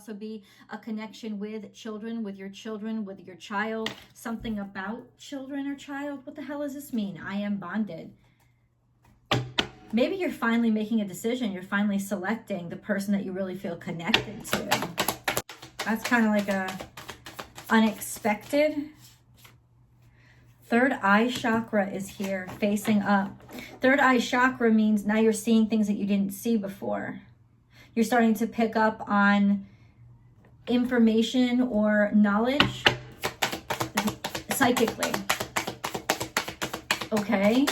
also be a connection with children, with your child, something about children or child. What the hell does this mean? I am bonded. Maybe you're finally making a decision. You're finally selecting the person that you really feel connected to. That's kind of like a unexpected. Third eye chakra is here, facing up. Third eye chakra means now you're seeing things that you didn't see before. You're starting to pick up on information or knowledge psychically. Okay.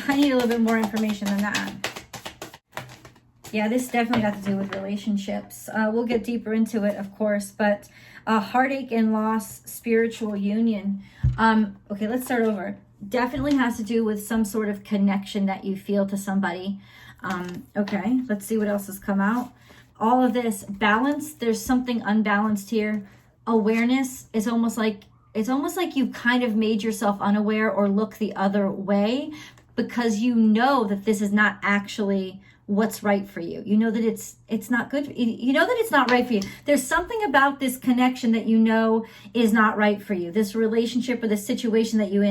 I need a little bit more information than that. Yeah, this definitely got to do with relationships. We'll get deeper into it, of course, but heartache and loss, spiritual union. Okay, let's start over. Definitely has to do with some sort of connection that you feel to somebody. Okay, let's see what else has come out. All of this balance, there's something unbalanced here. Awareness is almost like, it's almost like you kind of made yourself unaware or look the other way because you know that this is not actually what's right for you. You know that it's not good. You know that it's not right for you. There's something about this connection that you know is not right for you. This relationship or the situation that you're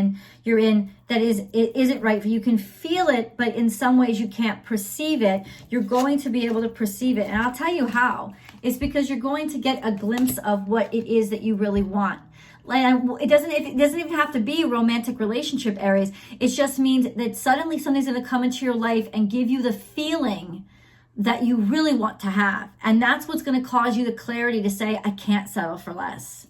in that it isn't right for you. You can feel it, but in some ways you can't perceive it. You're going to be able to perceive it. And I'll tell you how. It's because you're going to get a glimpse of what it is that you really want. It doesn't even have to be romantic relationship areas. It just means that suddenly something's going to come into your life and give you the feeling that you really want to have. And that's what's going to cause you the clarity to say, I can't settle for less.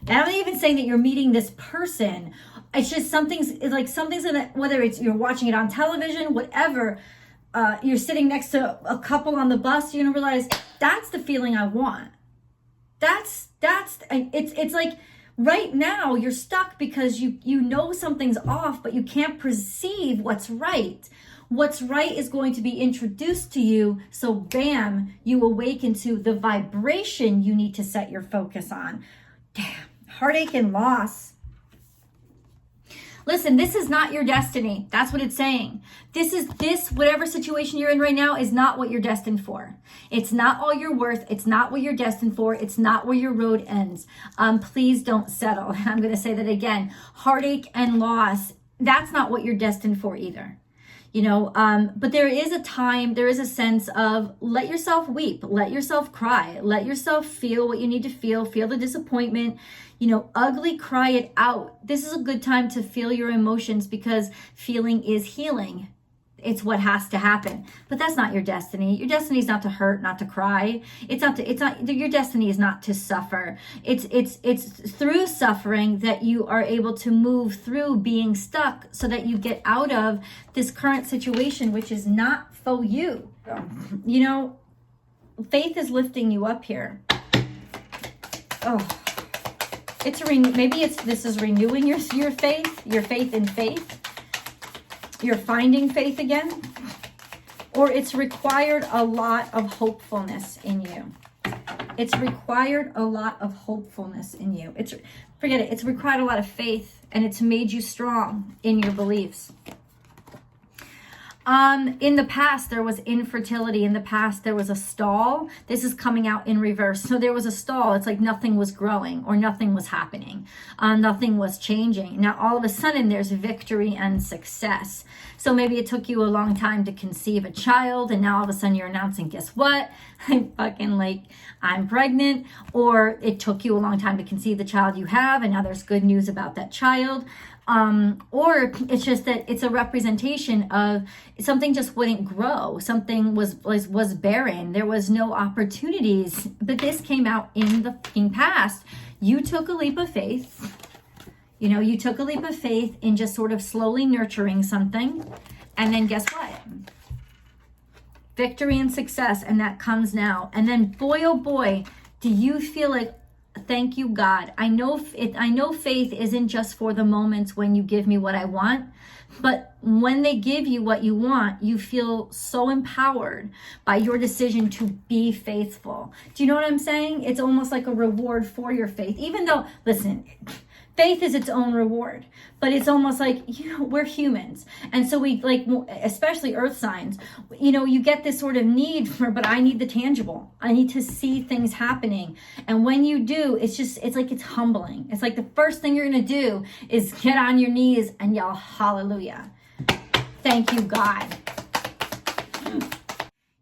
And I'm not even saying that you're meeting this person. It's just something's gonna, whether it's you're watching it on television, whatever, you're sitting next to a couple on the bus, you're going to realize that's the feeling I want. It's like, right now, you're stuck because you know something's off, but you can't perceive what's right. What's right is going to be introduced to you, so bam, you awaken to the vibration you need to set your focus on. Damn, heartache and loss. Listen, this is not your destiny. That's what it's saying. Whatever situation you're in right now is not what you're destined for. It's not all you're worth. It's not what you're destined for. It's not where your road ends. Please don't settle. I'm going to say that again. Heartache and loss, that's not what you're destined for either. You know, but there is a sense of let yourself weep, let yourself cry, let yourself feel what you need to feel the disappointment, you know, ugly, cry it out. This is a good time to feel your emotions because feeling is healing. It's what has to happen, but that's not your destiny. Your destiny is not to hurt, not to cry. Your destiny is not to suffer. It's through suffering that you are able to move through being stuck so that you get out of this current situation, which is not for you. You know, faith is lifting you up here. Oh, this is renewing your faith in faith. You're finding faith again, or it's required a lot of hopefulness in you. It's required a lot of hopefulness in you. Forget it. It's required a lot of faith, and it's made you strong in your beliefs. In the past, there was infertility. In the past, there was a stall. This is coming out in reverse. So there was a stall. It's like nothing was growing or nothing was happening. Nothing was changing. Now, all of a sudden, there's victory and success. So maybe it took you a long time to conceive a child, and now all of a sudden you're announcing, guess what? I'm pregnant. Or it took you a long time to conceive the child you have, and now there's good news about that child. Or it's just that it's a representation of something just wouldn't grow. Something was barren. There was no opportunities. But this came out in the past. You took a leap of faith. You know, you took a leap of faith in just sort of slowly nurturing something. And then guess what? Victory and success. And that comes now. And then boy, oh boy, do you feel like, thank you, God. I know faith isn't just for the moments when you give me what I want, but when they give you what you want, you feel so empowered by your decision to be faithful. Do you know what I'm saying? It's almost like a reward for your faith. Even though, listen, Faith is its own reward, but it's almost like, we're humans. And so we like, especially earth signs, you get this sort of need for, but I need the tangible. I need to see things happening. And when you do, it's like, it's humbling. It's like the first thing you're going to do is get on your knees and yell, hallelujah. Thank you, God.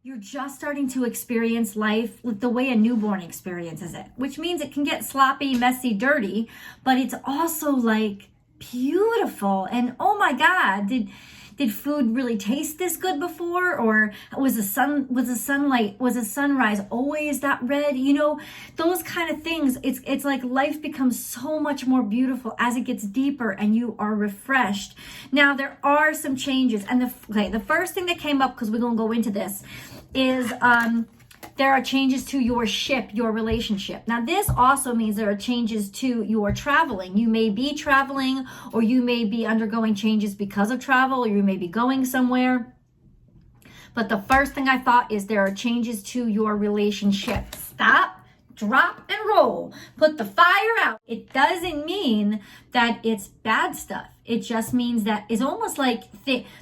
You're just starting to experience life the way a newborn experiences it, which means it can get sloppy, messy, dirty, but it's also like beautiful. And oh my God, did food really taste this good before? Or was a sunrise always that red? Those kind of things. It's like life becomes so much more beautiful as it gets deeper and you are refreshed. Now there are some changes, and the first thing that came up, because we're gonna go into this, is there are changes to your ship, your relationship. Now, this also means there are changes to your traveling. You may be traveling, or you may be undergoing changes because of travel, or you may be going somewhere. But the first thing I thought is there are changes to your relationship. Stop, drop, and roll. Put the fire out. It doesn't mean that it's bad stuff. It just means that it's almost like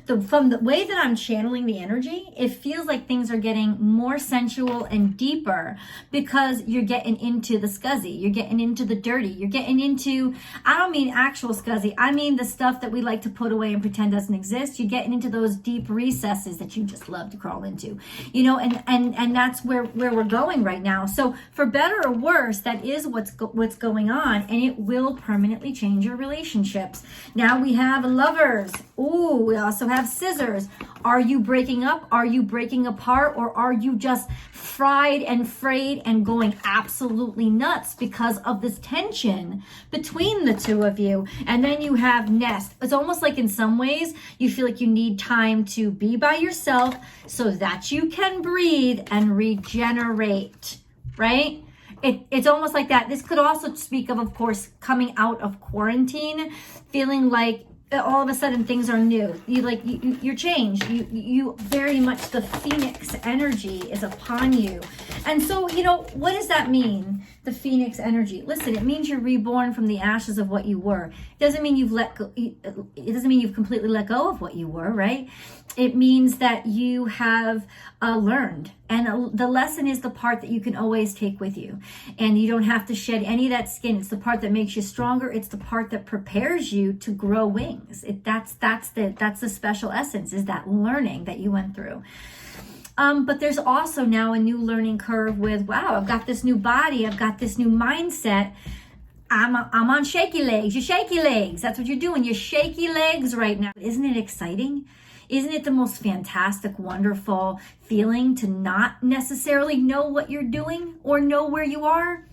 from the way that I'm channeling the energy, it feels like things are getting more sensual and deeper, because you're getting into the scuzzy, you're getting into the dirty, you're getting into, I don't mean actual scuzzy, I mean the stuff that we like to put away and pretend doesn't exist. You're getting into those deep recesses that you just love to crawl into, and that's where we're going right now. So for better or worse, that is what's going on, and it will permanently change your relationships. Now we have lovers. Ooh, we also have scissors. Are you breaking up? Are you breaking apart? Or are you just fried and frayed and going absolutely nuts because of this tension between the two of you? And then you have nest. It's almost like in some ways you feel like you need time to be by yourself so that you can breathe and regenerate, right? It's almost like that. This could also speak of course, coming out of quarantine, feeling like all of a sudden things are new. You're changed. You very much, the phoenix energy is upon you. And so, what does that mean? The phoenix energy. Listen, it means you're reborn from the ashes of what you were. It doesn't mean you've it doesn't mean you've completely let go of what you were, right? It means that you have learned. And the lesson is the part that you can always take with you. And you don't have to shed any of that skin. It's the part that makes you stronger. It's the part that prepares you to grow wings. That's the special essence, is that learning that you went through. But there's also now a new learning curve with, wow, I've got this new body. I've got this new mindset. I'm on shaky legs. You're shaky legs. That's what you're doing. You're shaky legs right now. Isn't it exciting? Isn't it the most fantastic, wonderful feeling to not necessarily know what you're doing or know where you are?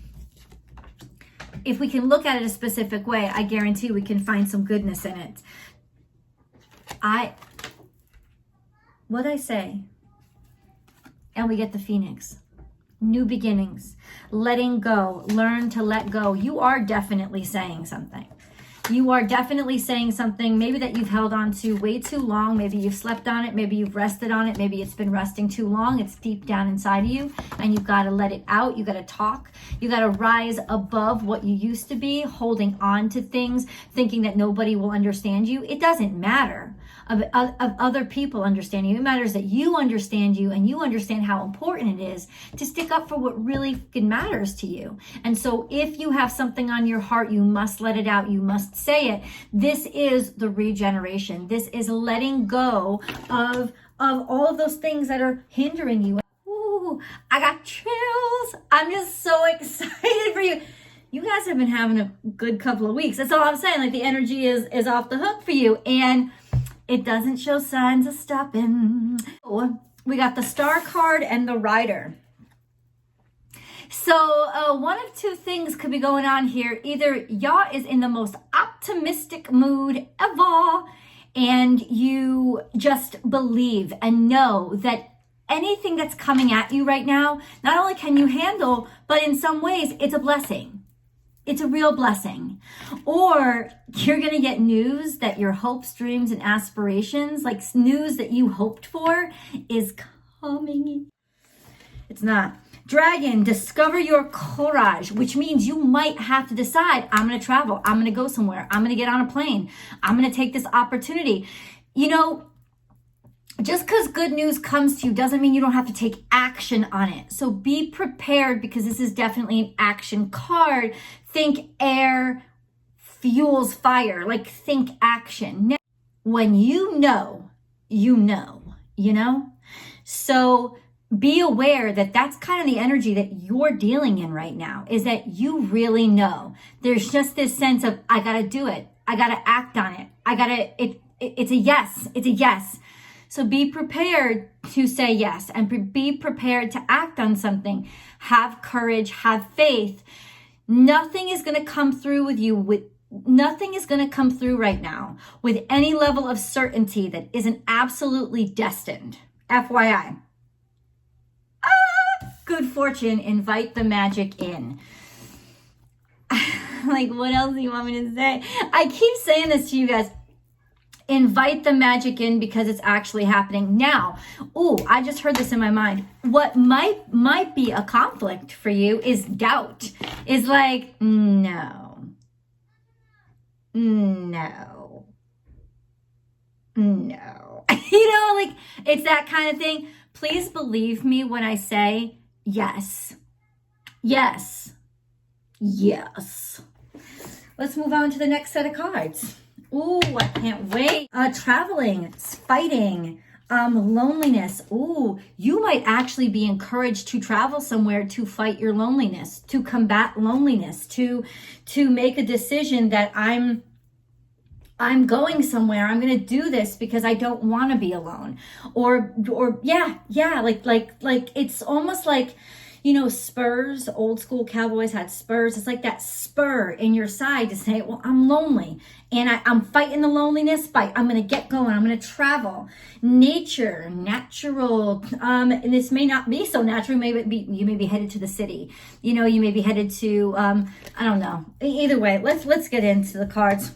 If we can look at it a specific way, I guarantee we can find some goodness in it. What'd I say? And we get the phoenix. New beginnings. Letting go. Learn to let go. You are definitely saying something. You are definitely saying something maybe that you've held on to way too long. Maybe you've slept on it. Maybe you've rested on it. Maybe it's been resting too long. It's deep down inside of you, and you've got to let it out. You got to talk. You got to rise above what you used to be, holding on to things, thinking that nobody will understand you. It doesn't matter of other people understanding you. It matters that you understand you, and you understand how important it is to stick up for what really matters to you. And so if you have something on your heart, you must let it out. You must say it. This is the regeneration. This is letting go of all of those things that are hindering you. Ooh, I got chills. I'm just so excited for you. You guys have been having a good couple of weeks. That's all I'm saying. Like, the energy is off the hook for you, and it doesn't show signs of stopping. We got the Star card and the Rider. So one of two things could be going on here. Either y'all is in the most optimistic mood ever, and you just believe and know that anything that's coming at you right now, not only can you handle, but in some ways it's a blessing. It's a real blessing. Or you're going to get news that your hopes, dreams, and aspirations, like news that you hoped for, is coming. It's not. Dragon, discover your courage, which means you might have to decide, I'm going to travel. I'm going to go somewhere. I'm going to get on a plane. I'm going to take this opportunity. You know, just because good news comes to you doesn't mean you don't have to take action on it. So be prepared, because this is definitely an action card. Think air fuels fire, like think action. Now, when you know, you know? So be aware that that's kind of the energy that you're dealing in right now, is that you really know. There's just this sense of, I got to do it. I got to act on it. It's a yes. It's a yes. So be prepared to say yes, and be prepared to act on something. Have courage, have faith. Nothing is going to come through nothing is going to come through right now with any level of certainty that isn't absolutely destined. FYI. Good fortune, invite the magic in. Like, what else do you want me to say? I keep saying this to you guys. Invite the magic in, because it's actually happening now. Ooh, I just heard this in my mind. What might be a conflict for you is doubt. Is like, no. You know, like, it's that kind of thing. Please believe me when I say yes. Yes. Yes. Let's move on to the next set of cards. Ooh, I can't wait. Traveling, fighting, loneliness. Ooh, you might actually be encouraged to travel somewhere to fight your loneliness, to combat loneliness, to make a decision that I'm going somewhere. I'm going to do this because I don't want to be alone. Or yeah, like it's almost like, you know, spurs, old school cowboys had spurs. It's like that spur in your side to say, well, I'm lonely and I'm fighting the loneliness, but I'm going to get going. I'm going to travel. Nature, natural. And this may not be so natural. You may be headed to the city. You know, you may be headed to, I don't know. Either way, let's get into the cards.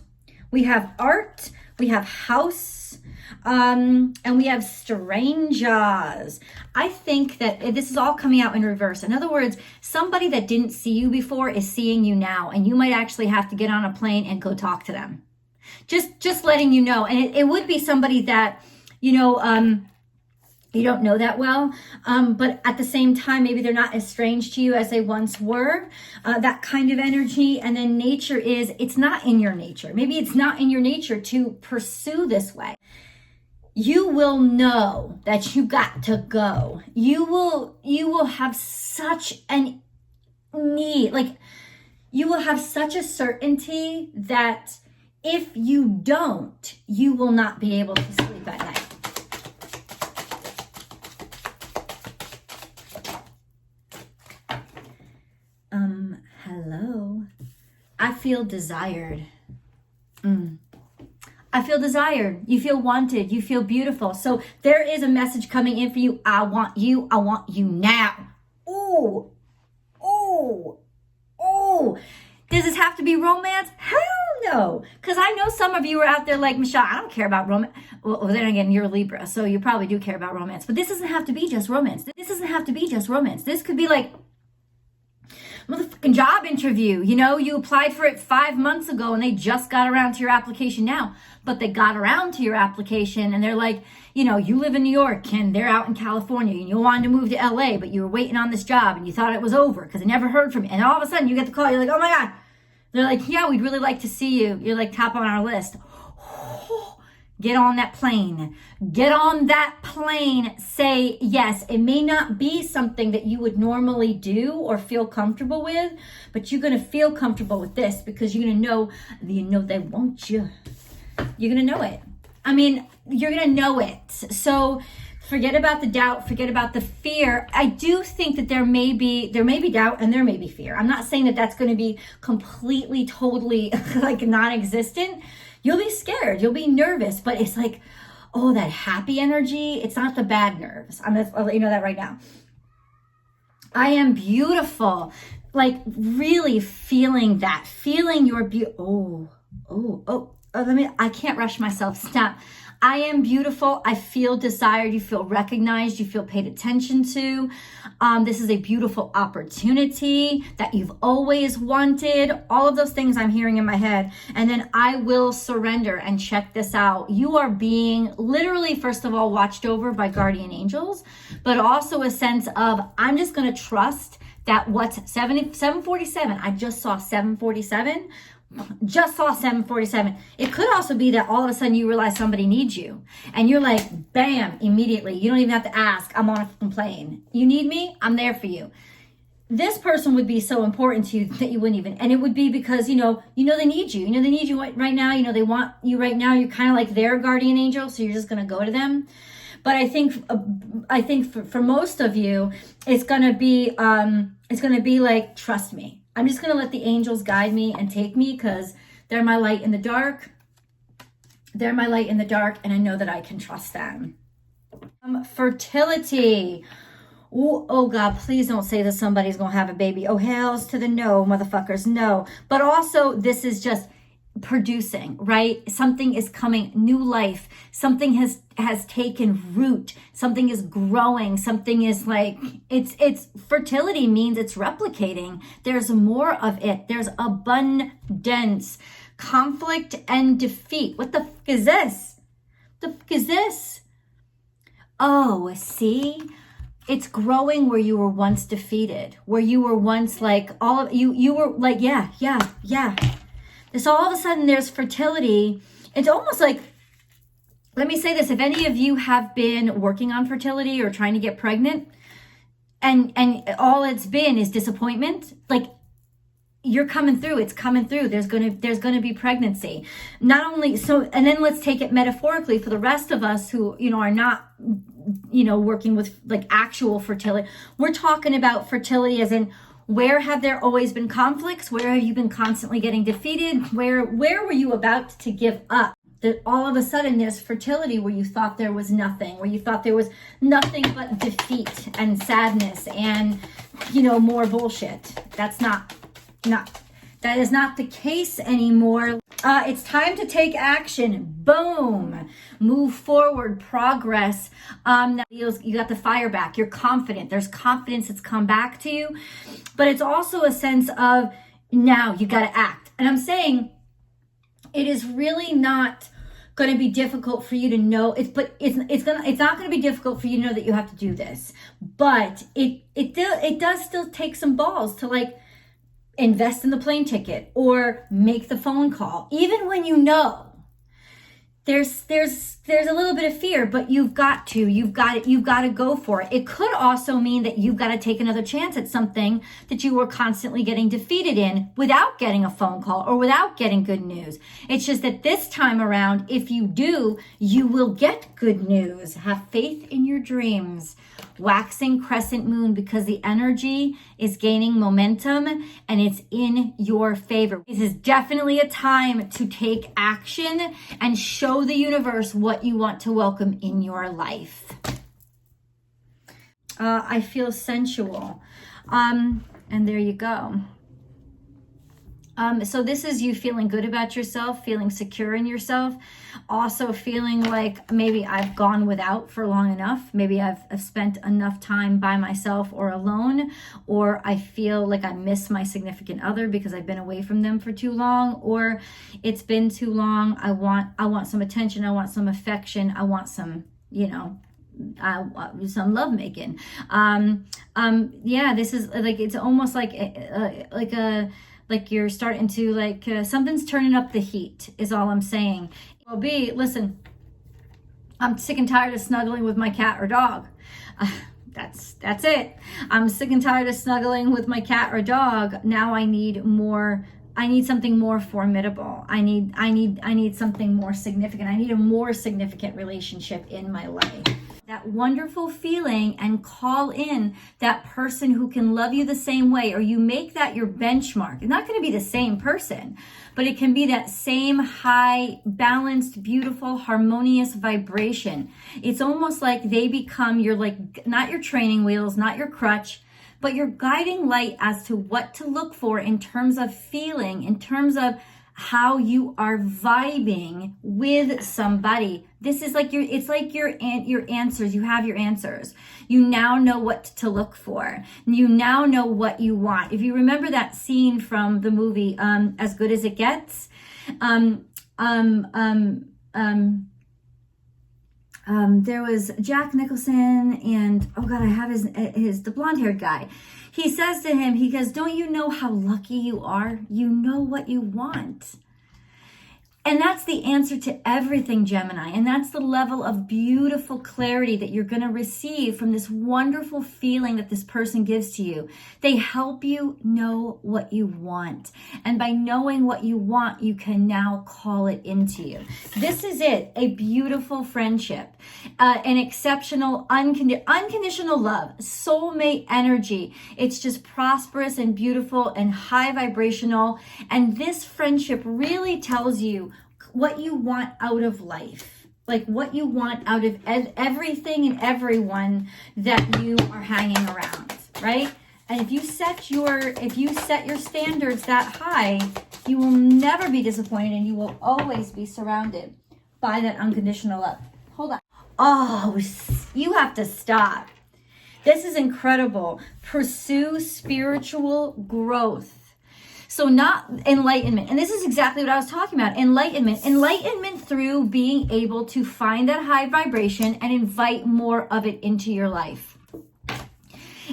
We have art, we have house, and we have strangers. I think that this is all coming out in reverse. In other words, somebody that didn't see you before is seeing you now, and you might actually have to get on a plane and go talk to them. Just letting you know. And it would be somebody that, you know, you don't know that well, but at the same time, maybe they're not as strange to you as they once were, that kind of energy. And then nature is, it's not in your nature. Maybe it's not in your nature to pursue this way. You will know that you got to go. You will have such an need, like you will have such a certainty that if you don't, you will not be able to sleep at night. Hello. I feel desired. I feel desired. You feel wanted. You feel beautiful. So there is a message coming in for you. I want you. I want you now. Ooh. Ooh. Ooh. Does this have to be romance? Hell no. Because I know some of you are out there like, Michelle, I don't care about romance. Well, then again, you're a Libra, so you probably do care about romance. But this doesn't have to be just romance. This doesn't have to be just romance. This could be like motherfucking job interview. You know, you applied for it 5 months ago and they just got around to your application now. But they got around to your application and they're like, you know, you live in New York and they're out in California and you wanted to move to LA, but you were waiting on this job and you thought it was over because they never heard from you. And all of a sudden you get the call. You're like, oh my God. They're like, yeah, we'd really like to see you. You're like top on our list. Get on that plane. Get on that plane. Say yes. It may not be something that you would normally do or feel comfortable with, but you're going to feel comfortable with this because you're going to know, they want you. You're going to know it. I mean, you're going to know it. So forget about the doubt. Forget about the fear. I do think that there may be doubt and there may be fear. I'm not saying that that's going to be completely, totally like non-existent. You'll be scared. You'll be nervous, but it's like, oh, that happy energy. It's not the bad nerves. I'll let you know that right now. I am beautiful. Like really feeling that, feeling your beauty. I can't rush myself. Stop. I am beautiful. I feel desired. You feel recognized. You feel paid attention to. This is a beautiful opportunity that you've always wanted. All of those things I'm hearing in my head. And then I will surrender. And check this out. You are being literally, first of all, watched over by guardian angels, but also a sense of, I'm just going to trust that what's 747. I just saw 747. Just saw 747. It could also be that all of a sudden you realize somebody needs you and you're like, bam, immediately. You don't even have to ask. I'm on a fucking plane. You need me? I'm there for you. This person would be so important to you that you wouldn't even, and it would be because, you know they need you. They need you right now. They want you right now. You're kind of like their guardian angel. So you're just going to go to them. But I think for most of you, it's going to be like, trust me. I'm just going to let the angels guide me and take me because they're my light in the dark. They're my light in the dark, and I know that I can trust them. Fertility. Ooh, oh God, please don't say that somebody's going to have a baby. Oh, hells to the no, motherfuckers, no. But also, this is just producing, right? Something is coming, new life. Something has taken root. Something is growing. Something is like, it's fertility means it's replicating. There's more of it. There's abundance, conflict and defeat. What the fuck is this? The fuck is this? Oh, see? It's growing where you were once defeated, where you were once like all of you were like, yeah. So all of a sudden there's fertility. It's almost like, let me say this. If any of you have been working on fertility or trying to get pregnant and all it's been is disappointment, like you're coming through, it's coming through. There's going to be pregnancy. Not only so, and then let's take it metaphorically for the rest of us who, are not, working with like actual fertility. We're talking about fertility as in, where have there always been conflicts? Where have you been constantly getting defeated? Where were you about to give up? That all of a sudden there's fertility where you thought there was nothing, where you thought there was nothing but defeat and sadness and, more bullshit. That is not the case anymore. It's time to take action. Boom. Move forward. Progress. You got the fire back. You're confident. There's confidence that's come back to you. But it's also a sense of now you got to act. And I'm saying it is really not going to be difficult for you to know. It's not going to be difficult for you to know that you have to do this. But it does still take some balls to like invest in the plane ticket or make the phone call. Even when there's a little bit of fear, but you've got to go for it. It could also mean that you've got to take another chance at something that you were constantly getting defeated in without getting a phone call or without getting good news. It's just that this time around, if you do, you will get good news. Have faith in your dreams. Waxing crescent moon, because the energy is gaining momentum and it's in your favor. This is definitely a time to take action and show the universe what you want to welcome in your life. I feel sensual. And there you go. So this is you feeling good about yourself, feeling secure in yourself, also feeling like maybe I've gone without for long enough. Maybe I've spent enough time by myself or alone, or I feel like I miss my significant other because I've been away from them for too long, or it's been too long. I want some attention. I want some affection. I want some, some lovemaking. This is like, it's almost like you're starting to something's turning up the heat is all I'm saying. Well, listen, I'm sick and tired of snuggling with my cat or dog. That's it. I'm sick and tired of snuggling with my cat or dog. Now I need more. I need something more formidable. I need something more significant. I need a more significant relationship in my life. That wonderful feeling, and call in that person who can love you the same way, or you make that your benchmark. It's not going to be the same person, but it can be that same high, balanced, beautiful, harmonious vibration. It's almost like they become your, not your training wheels, not your crutch, but your guiding light as to what to look for in terms of feeling, in terms of how you are vibing with somebody. This is like it's like your answers. You have your answers. You now know what to look for. You now know what you want. If you remember that scene from the movie As Good as It Gets, there was Jack Nicholson and, oh God, I have the blonde haired guy. He says to him, he goes, don't you know how lucky you are? You know what you want. And that's the answer to everything, Gemini. And that's the level of beautiful clarity that you're going to receive from this wonderful feeling that this person gives to you. They help you know what you want. And by knowing what you want, you can now call it into you. This is it, a beautiful friendship, an exceptional, unconditional love, soulmate energy. It's just prosperous and beautiful and high vibrational. And this friendship really tells you what you want out of life, like what you want out of everything and everyone that you are hanging around, right? And if you set your standards that high, you will never be disappointed, and you will always be surrounded by that unconditional love. Hold on. Oh, you have to stop. This is incredible. Pursue spiritual growth. So not enlightenment. And this is exactly what I was talking about. Enlightenment through being able to find that high vibration and invite more of it into your life.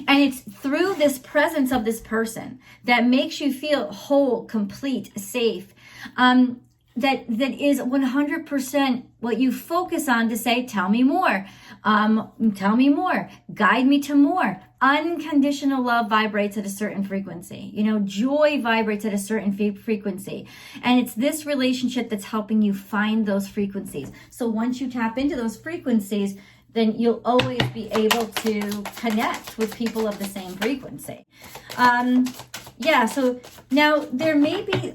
And it's through this presence of this person that makes you feel whole, complete, safe. That is 100% what you focus on to say, tell me more. Tell me more. Guide me to more. Unconditional love vibrates at a certain frequency. Joy vibrates at a certain frequency. And it's this relationship that's helping you find those frequencies. So once you tap into those frequencies, then you'll always be able to connect with people of the same frequency. So now there may be,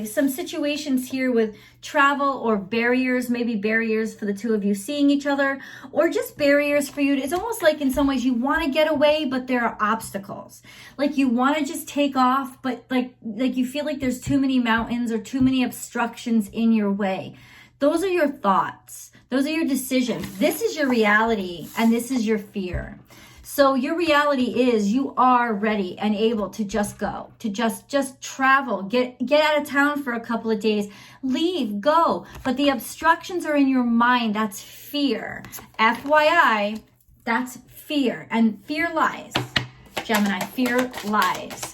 some situations here with travel or barriers, maybe barriers for the two of you seeing each other, or just barriers for you. It's almost like in some ways you want to get away, but there are obstacles. Like you want to just take off, but like you feel like there's too many mountains or too many obstructions in your way. Those are your thoughts. Those are your decisions. This is your reality, and this is your fear. So your reality is you are ready and able to just go, to just travel, get out of town for a couple of days, leave, go. But the obstructions are in your mind. That's fear. FYI, that's fear. And fear lies. Gemini, fear lies.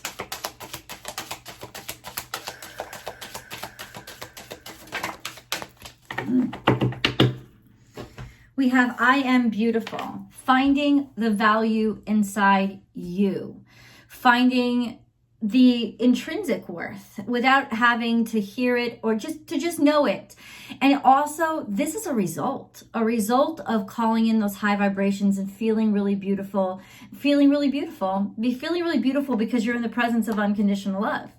We have I am beautiful, finding the value inside you, finding the intrinsic worth without having to hear it or just know it. And also, this is a result of calling in those high vibrations and feeling really beautiful because you're in the presence of unconditional love.